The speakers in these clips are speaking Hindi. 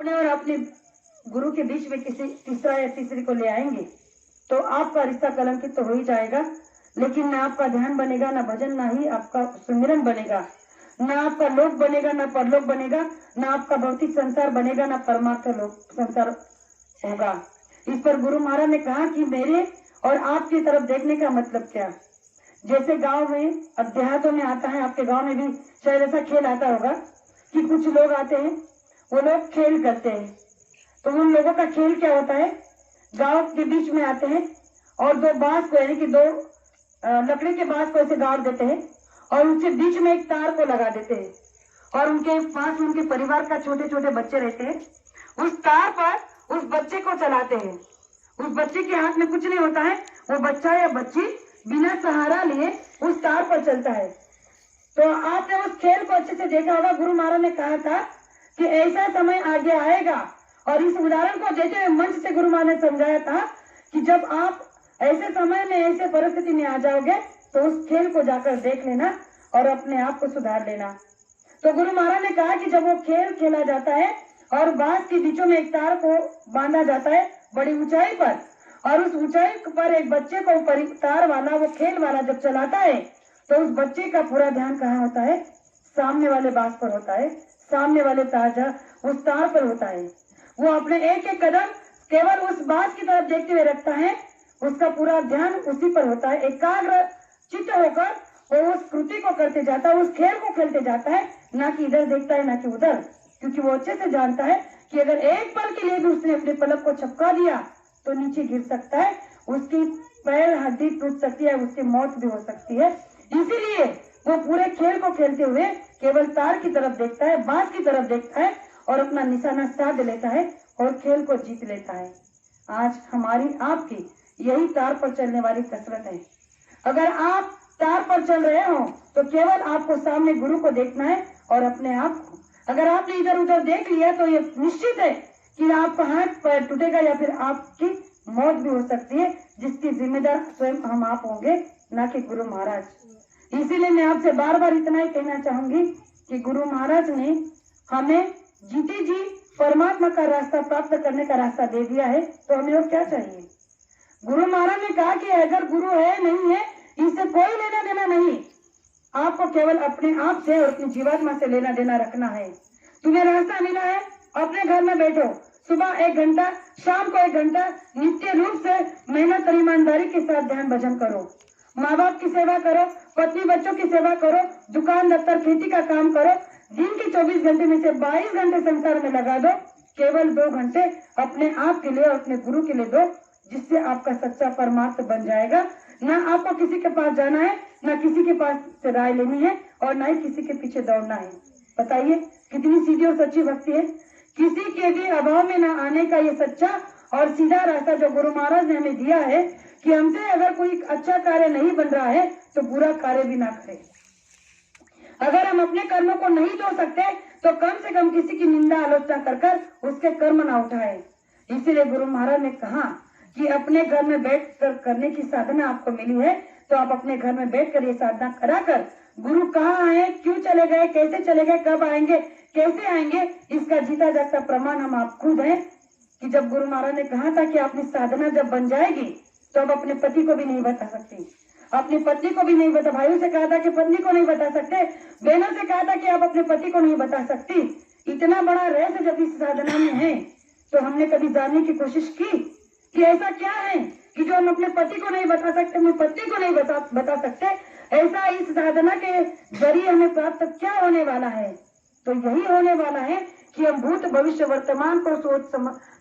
अपने और अपने गुरु के बीच में किसी तीसरा या तीसरी को ले आएंगे तो आपका रिश्ता कलंकित तो हो ही जाएगा, लेकिन ना आपका ध्यान बनेगा, ना भजन, ना ही आपका सुमिरन बनेगा, ना आपका लोक बनेगा, ना परलोक बनेगा, ना आपका भौतिक संसार बनेगा, ना परमार्थ लोक संसार होगा। इस पर गुरु महाराज ने कहा कि मेरे और आपकी तरफ देखने का मतलब क्या। जैसे गांव में अध्यात्म में आता है, आपके गांव में भी शायद ऐसा खेल आता होगा कि कुछ लोग आते हैं, वो लोग खेल करते हैं। तो उन लोगों का खेल क्या होता है, गांव के बीच में आते हैं और दो बांस को यानी कि दो लकड़ी के बांस को ऐसे गाड़ देते हैं और उसके बीच में एक तार को लगा देते हैं और उनके पास उनके परिवार का छोटे छोटे बच्चे रहते हैं। उस तार पर उस बच्चे को चलाते हैं। उस बच्चे के हाथ में कुछ नहीं होता है, वो बच्चा या बच्ची बिना सहारा लिए उस तार पर चलता है। तो आपने उस खेल को अच्छे से देखा होगा। गुरु महाराज ने कहा था कि ऐसा समय आगे आएगा, और इस उदाहरण को देते हुए मंच से गुरु महाराज ने समझाया था कि जब आप ऐसे समय में ऐसे परिस्थिति में आ जाओगे तो उस खेल को जाकर देख लेना और अपने आप को सुधार लेना। तो गुरु महाराज ने कहा कि जब वो खेल खेला जाता है और बांस के बीचों में एक तार को बांधा जाता है बड़ी ऊंचाई पर, और उस ऊंचाई पर एक बच्चे को तार वाला वो खेल वाला जब चलाता है तो उस बच्चे का पूरा ध्यान कहाँ होता है, सामने वाले बांस पर होता है, सामने वाले तार उस तार पर होता है। वो अपने एक एक कदम केवल उस बांस की तरफ देखते हुए रखता है, उसका पूरा ध्यान उसी पर होता है। एकाग्र चित्त होकर वो उस कृति को करते जाता है, उस खेल को खेलते जाता है, ना कि इधर देखता है ना कि उधर, क्योंकि वो अच्छे से जानता है कि अगर एक पल के लिए भी उसने अपने पलक को छपका दिया तो नीचे गिर सकता है, उसकी पैर हड्डी टूट सकती है, उसकी मौत भी हो सकती है। इसीलिए वो पूरे खेल को खेलते हुए केवल तार की तरफ देखता है, बांस की तरफ देखता है और अपना निशाना साध लेता है और खेल को जीत लेता है। आज हमारी आपकी यही तार पर चलने वाली कसरत है। अगर आप तार पर चल रहे हो तो केवल आपको सामने गुरु को देखना है और अपने आप को। अगर आपने इधर उधर देख लिया तो ये निश्चित है कि आपका हाथ पैर टूटेगा या फिर आपकी मौत भी हो सकती है, जिसकी जिम्मेदार स्वयं हम आप होंगे, ना कि गुरु महाराज। इसीलिए मैं आपसे बार बार इतना ही कहना चाहूंगी कि गुरु महाराज ने हमें जीते जी परमात्मा का रास्ता प्राप्त करने का रास्ता दे दिया है, तो हमें और क्या चाहिए। गुरु महाराज ने कहा कि अगर गुरु है नहीं है इससे कोई लेना देना नहीं, आपको केवल अपने आप से और अपनी जीवात्मा से लेना देना रखना है। तुम्हें रास्ता मिला है, अपने घर में बैठो, सुबह 1 घंटा, शाम को 1 घंटा नित्य रूप से मेहनत और ईमानदारी के साथ ध्यान भजन करो, माँ बाप की सेवा करो, पत्नी बच्चों की सेवा करो, दुकान दफ्तर खेती का काम करो। दिन के 24 घंटे में से 22 घंटे संसार में लगा दो, केवल 2 घंटे अपने आप के लिए और अपने गुरु के लिए दो, जिससे आपका सच्चा परमार्थ बन जाएगा। ना आपको किसी के पास जाना है, ना किसी के पास से राय लेनी है, और ना ही किसी के पीछे दौड़ना है। बताइए कितनी सीधी और सच्ची भक्ति है। किसी के भी अभाव में ना आने का ये सच्चा और सीधा रास्ता जो गुरु महाराज ने हमें दिया है कि हमसे अगर कोई अच्छा कार्य नहीं बन रहा है तो बुरा कार्य भी ना करें। अगर हम अपने कर्मों को नहीं धो सकते तो कम से कम किसी की निंदा आलोचना कर उसके कर्म ना उठाए। इसीलिए गुरु महाराज ने कहा कि अपने घर में बैठ कर करने की साधना आपको मिली है, तो आप अपने घर में बैठ कर ये साधना कराकर गुरु कहाँ आए, क्यों चले गए, कैसे चले गए, कब आएंगे, कैसे आएंगे, इसका जीता जागता प्रमाण हम आप खुद हैं। कि जब गुरु महाराज ने कहा था कि अपनी साधना जब बन जाएगी तो अब अपने पति को भी नहीं बता सकती, अपनी पत्नी को भी नहीं बता, भाइयों से कहा था कि पत्नी को नहीं बता सकते, बहनों से कहा था कि आप अपने पति को नहीं बता सकती। इतना बड़ा रहस्य जब इस साधना में है तो हमने कभी जानने की कोशिश की कि ऐसा क्या है कि जो हम अपने पति को नहीं बता सकते, अपनी पत्नी को नहीं बता सकते, ऐसा इस साधना के जरिए हमें प्राप्त क्या होने वाला है। तो यही होने वाला है कि हम भूत भविष्य वर्तमान को सोच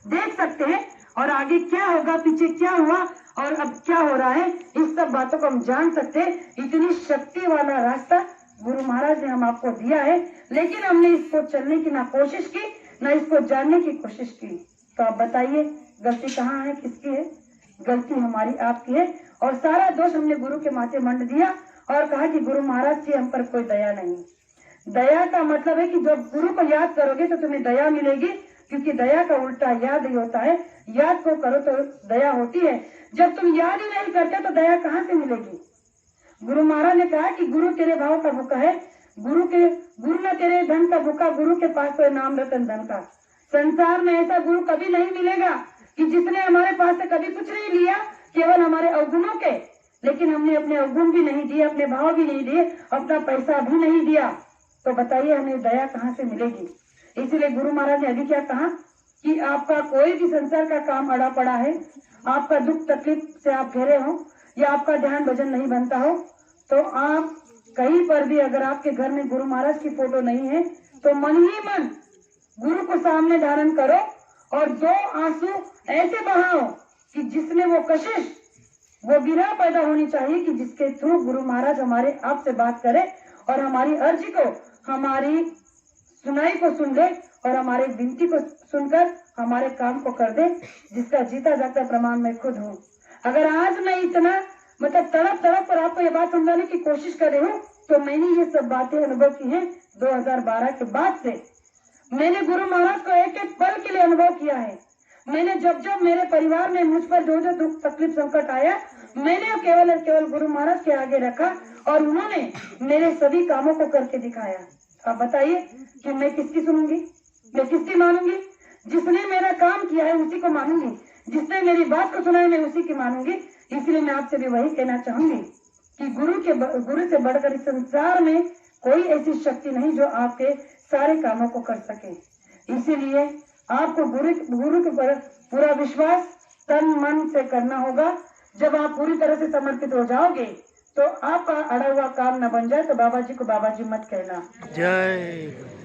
देख सकते हैं और आगे क्या होगा, पीछे क्या हुआ और अब क्या हो रहा है, इस सब बातों को हम जान सकते हैं। इतनी शक्ति वाला रास्ता गुरु महाराज ने हम आपको दिया है, लेकिन हमने इसको चलने की ना कोशिश की ना इसको जानने की कोशिश की। तो आप बताइए गलती कहाँ है, किसकी है? गलती हमारी आपकी है, और सारा दोष हमने गुरु के माथे मंड दिया और कहा कि गुरु महाराज से हम पर कोई दया नहीं। दया का मतलब है कि जब गुरु को याद करोगे तो तुम्हें दया मिलेगी, क्योंकि दया का उल्टा याद ही होता है। याद को करो तो दया होती है, जब तुम याद ही नहीं करते तो दया कहाँ से मिलेगी। गुरु महाराज ने कहा कि गुरु तेरे भाव का भूखा है, गुरु न तेरे धन का भूखा, गुरु के पास तो नाम रतन धन का। संसार में ऐसा गुरु कभी नहीं मिलेगा कि जिसने हमारे पास से कभी कुछ नहीं लिया, केवल हमारे अवगुणों के, लेकिन हमने अपने अवगुण भी नहीं दिए, अपने भाव भी नहीं दिए, अपना पैसा भी नहीं दिया, तो बताइए हमें दया कहाँ से मिलेगी। इसीलिए गुरु महाराज ने अभी क्या कहा कि आपका कोई भी संसार का काम अड़ा पड़ा है, आपका दुख तकलीफ से आप घेरे हो, या आपका ध्यान भजन नहीं बनता हो, तो आप कहीं पर भी अगर आपके घर में गुरु महाराज की फोटो नहीं है तो मन ही मन गुरु को सामने धारण करो और 2 आंसू ऐसे बहाओ कि जिसमें वो कशिश, वो विरह पैदा होनी चाहिए कि जिसके थ्रू गुरु महाराज हमारे आप से बात करे और हमारी अर्जी को, हमारी सुनाई को सुन ले और हमारे विनती को सुनकर हमारे काम को कर दे, जिसका जीता जागता प्रमाण मैं खुद हूँ। अगर आज मैं इतना मतलब तड़प पर आपको ये बात समझाने की कोशिश कर रही हूँ, तो मैंने ये सब बातें अनुभव की हैं 2012 के बाद से। मैंने गुरु महाराज को एक एक पल के लिए अनुभव किया है। मैंने जब जब मेरे परिवार में मुझ पर जो जो दुख तकलीफ संकट आया, मैंने केवल और केवल गुरु महाराज के आगे रखा और उन्होंने मेरे सभी कामों को करके दिखाया। आप बताइए कि मैं किसकी सुनूंगी, मैं किसकी मानूंगी? जिसने मेरा काम किया है उसी को मानूंगी, जिसने मेरी बात को सुना है मैं उसी की मानूंगी। इसलिए मैं आपसे भी वही कहना चाहूंगी कि गुरु से बढ़कर इस संसार में कोई ऐसी शक्ति नहीं जो आपके सारे कामों को कर सके। इसीलिए आपको गुरु के पर पूरा विश्वास तन मन से करना होगा। जब आप पूरी तरह से समर्पित हो जाओगे तो आपका अड़ा हुआ काम न बन जाए तो बाबा जी को बाबा जी मत कहना। जय